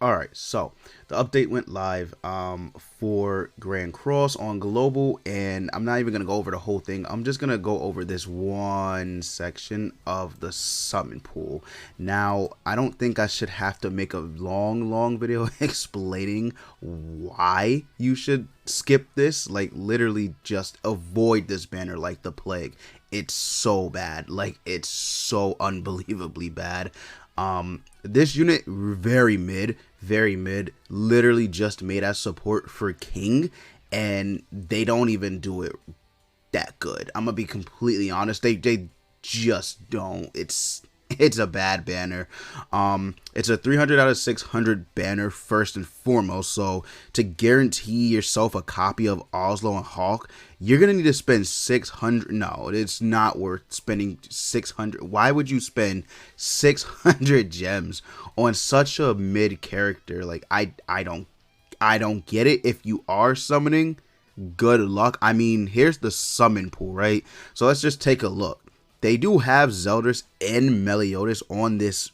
Alright, so the update went live for Grand Cross on Global, and I'm not even going to go over the whole thing. I'm just going to go over this one section of the summon pool. Now, I don't think I should have to make a long video explaining why you should skip this. Like, literally just avoid this banner like the plague. It's so bad. Like, it's so unbelievably bad. This unit very mid, literally just made as support for King, and they don't even do it that good. I'm gonna be completely honest. They just don't. It's a bad banner. It's a 300 out of 600 banner first and foremost. So to guarantee yourself a copy of Oslo and Hawk, you're gonna need to spend 600. No, it's not worth spending 600. Why would you spend 600 gems on such a mid character? Like I don't get it. If you are summoning, good luck. I mean, here's the summon pool, right? So let's just take a look. They do have Zeldris and Meliodas on this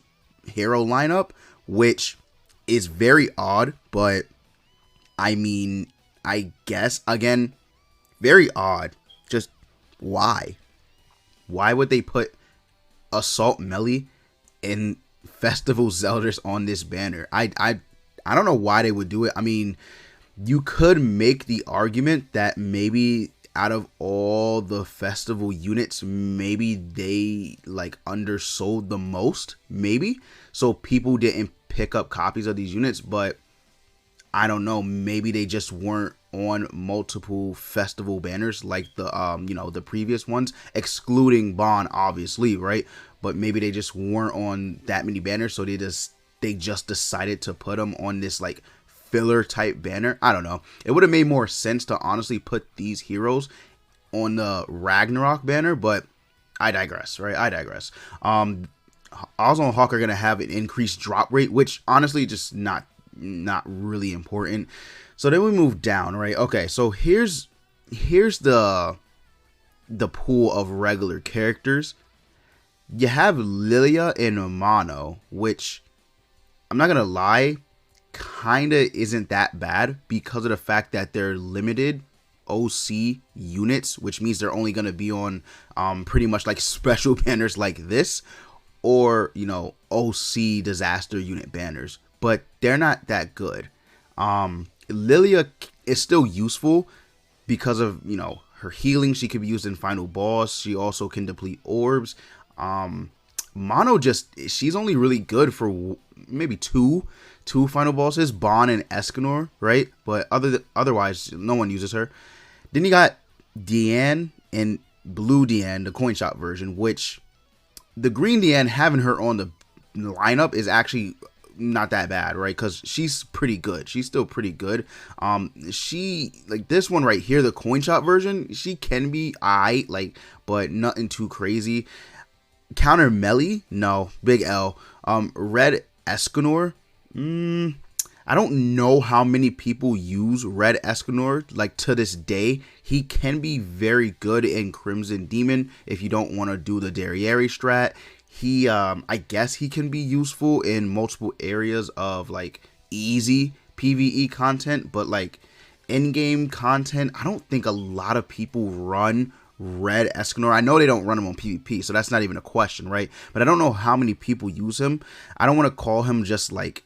hero lineup, which is very odd, but I mean, I guess, again, very odd. Just why? Why would they put Assault Melee and Festival Zeldris on this banner? I don't know why they would do it. I mean, you could make the argument that maybe out of all the festival units, maybe they like undersold the most, maybe, so people didn't pick up copies of these units. But I don't know, maybe they just weren't on multiple festival banners like the the previous ones, excluding Bond, obviously, right? But maybe they just weren't on that many banners, so they just decided to put them on this like filler type banner. I don't know. It would have made more sense to honestly put these heroes on the Ragnarok banner, but I digress, right? I digress. Oslo and Hawk are gonna have an increased drop rate, which honestly just not really important. So then we move down, right? Okay, so here's the pool of regular characters. You have Lilia and Amano, which I'm not gonna lie, kinda isn't that bad because of the fact that they're limited OC units, which means they're only gonna be on pretty much like special banners like this, or OC disaster unit banners, but they're not that good. Lilia is still useful because of her healing. She can be used in final boss. She also can deplete orbs. Mono she's only really good for maybe two final bosses, Bond and Escanor, right? But otherwise, no one uses her. Then you got Deanne and Blue Deanne, the coin shop version, which the green Deanne, having her on the lineup is actually not that bad, right? Because she's pretty good. She's still pretty good. She, like this one right here, the coin shop version, she can be but nothing too crazy. Counter Melee, no, big L. Red Escanor, I don't know how many people use Red Escanor like to this day. He can be very good in Crimson Demon if you don't want to do the Derriere strat. He I guess he can be useful in multiple areas of like easy PvE content, but like in-game content, I don't think a lot of people run Red Escanor. I know they don't run him on PvP, so that's not even a question, right? But I don't know how many people use him. I don't want to call him just like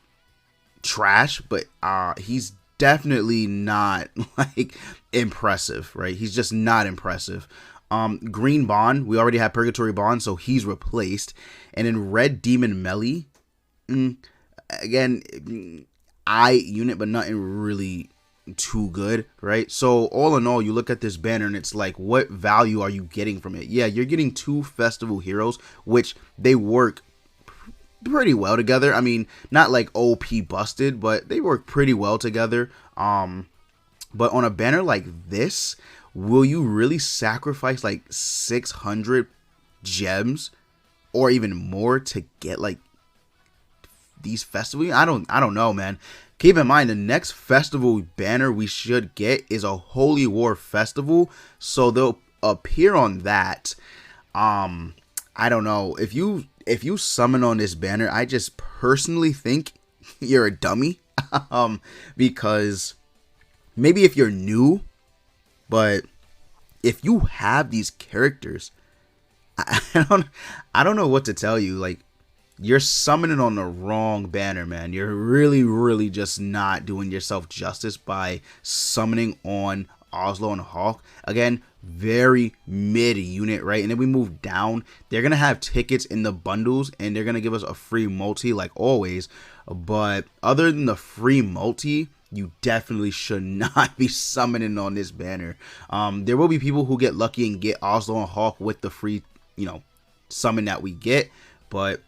trash, but he's definitely not like impressive, right? He's just not impressive. Green Bond, we already have Purgatory Bond, so he's replaced. And in Red Demon Melee, again, unit, but nothing really too good, right? So all in all, you look at this banner and it's like, what value are you getting from it? Yeah, you're getting two festival heroes, which they work pretty well together. I mean, not like OP busted, but they work pretty well together. But on a banner like this, will you really sacrifice like 600 gems or even more to get like these festivals? I don't know, man. Keep in mind, the next festival banner we should get is a Holy War festival, so they'll appear on that. I don't know, if you summon on this banner, I just personally think you're a dummy. Because maybe if you're new, but if you have these characters, I don't I don't know what to tell you. Like, you're summoning on the wrong banner, man. You're really just not doing yourself justice by summoning on Oslo and Hawk. Again, very mid unit, right? And then we move down. They're going to have tickets in the bundles, and they're going to give us a free multi like always. But other than the free multi, you definitely should not be summoning on this banner. There will be people who get lucky and get Oslo and Hawk with the free, summon that we get. But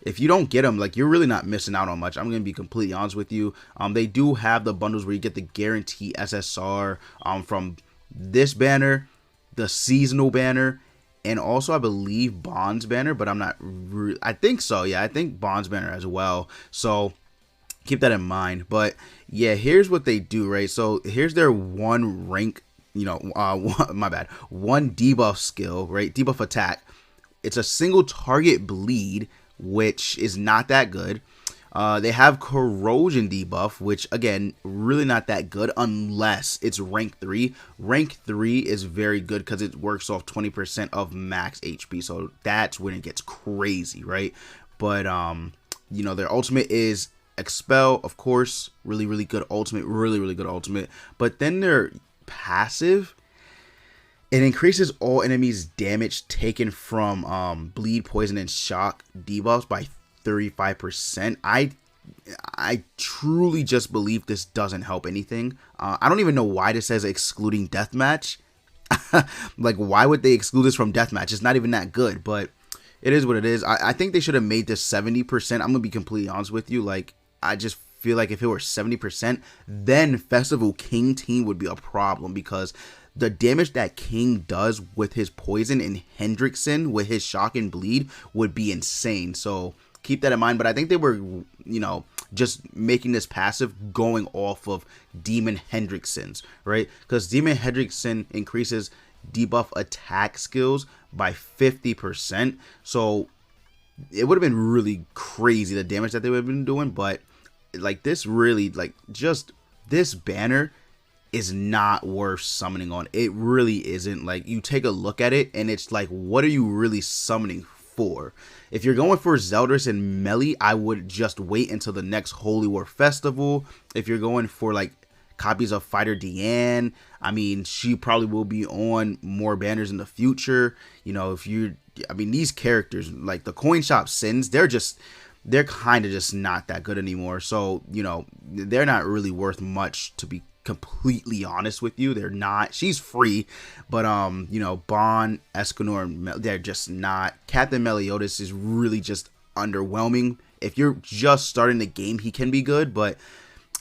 if you don't get them, like, you're really not missing out on much. I'm going to be completely honest with you. They do have the bundles where you get the guarantee SSR from this banner, the seasonal banner, and also I believe Bond's banner, but I'm not I think so. Yeah, I think Bond's banner as well. So keep that in mind. But yeah, here's what they do, right? So here's their one rank, one debuff skill, right? Debuff attack. It's a single target bleed, which is not that good. They have corrosion debuff, which again, really not that good unless it's rank 3. Rank 3 is very good because it works off 20% of max HP. So that's when it gets crazy, right? But their ultimate is expel, of course, really good ultimate, really good ultimate. But then their passive, it increases all enemies' damage taken from bleed, poison, and shock debuffs by 35%. I truly just believe this doesn't help anything. I don't even know why this says excluding deathmatch. Like, why would they exclude this from deathmatch? It's not even that good, but it is what it is. I think they should have made this 70%. I'm gonna be completely honest with you. Like, I just feel like if it were 70%, then Festival King team would be a problem, because the damage that King does with his poison and Hendrickson with his shock and bleed would be insane. So keep that in mind. But I think they were, just making this passive going off of Demon Hendrickson's, right? Because Demon Hendrickson increases debuff attack skills by 50%. So it would have been really crazy, the damage that they would have been doing. But like, this really, like, just this banner is not worth summoning on. It really isn't. Like, you take a look at it and it's like, what are you really summoning for? If you're going for Zeldris and Melee, I would just wait until the next Holy War Festival. If you're going for like copies of Fighter Deanne, I mean, she probably will be on more banners in the future. These characters, like the Coin Shop Sins, they're kind of just not that good anymore. So, they're not really worth much, to be completely honest with you. They're not. She's free, but Bond, Escanor, they're just not. Captain Meliodas is really just underwhelming. If you're just starting the game, he can be good, but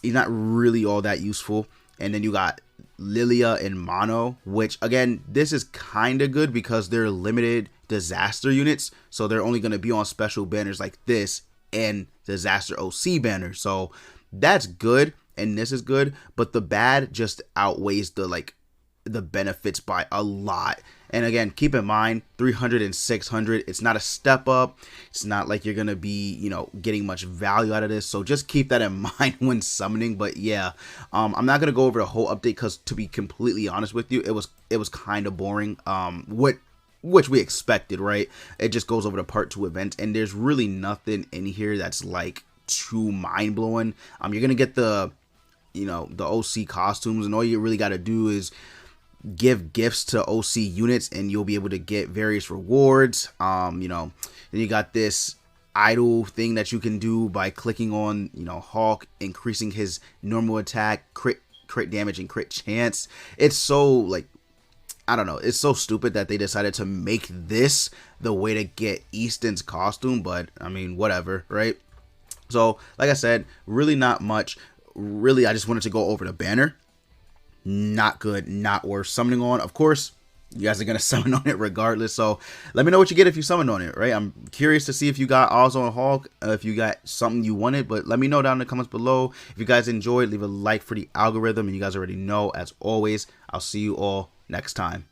he's not really all that useful. And then you got Lilia and Mono, which again, this is kind of good because they're limited disaster units, so they're only going to be on special banners like this and disaster OC banner. So that's good. And this is good, but the bad just outweighs the benefits by a lot. And again, keep in mind, 300 and 600, it's not a step up. It's not like you're going to be, getting much value out of this. So just keep that in mind when summoning. But yeah, I'm not going to go over the whole update because, to be completely honest with you, it was kind of boring. Which we expected, right? It just goes over the part 2 events, and there's really nothing in here that's like too mind-blowing. You're going to get the OC costumes, and all you really got to do is give gifts to OC units and you'll be able to get various rewards. Then you got this idle thing that you can do by clicking on, Hawk, increasing his normal attack, crit damage, and crit chance. It's so, I don't know, it's so stupid that they decided to make this the way to get Easton's costume, but I mean, whatever, right? So, like I said, really not much. Really, I just wanted to go over the banner. Not good, not worth summoning on. Of course, you guys are going to summon on it regardless. So let me know what you get if you summon on it, right? I'm curious to see if you got Oslo and Hawk, if you got something you wanted. But let me know down in the comments below. If you guys enjoyed, leave a like for the algorithm. And you guys already know, as always, I'll see you all next time.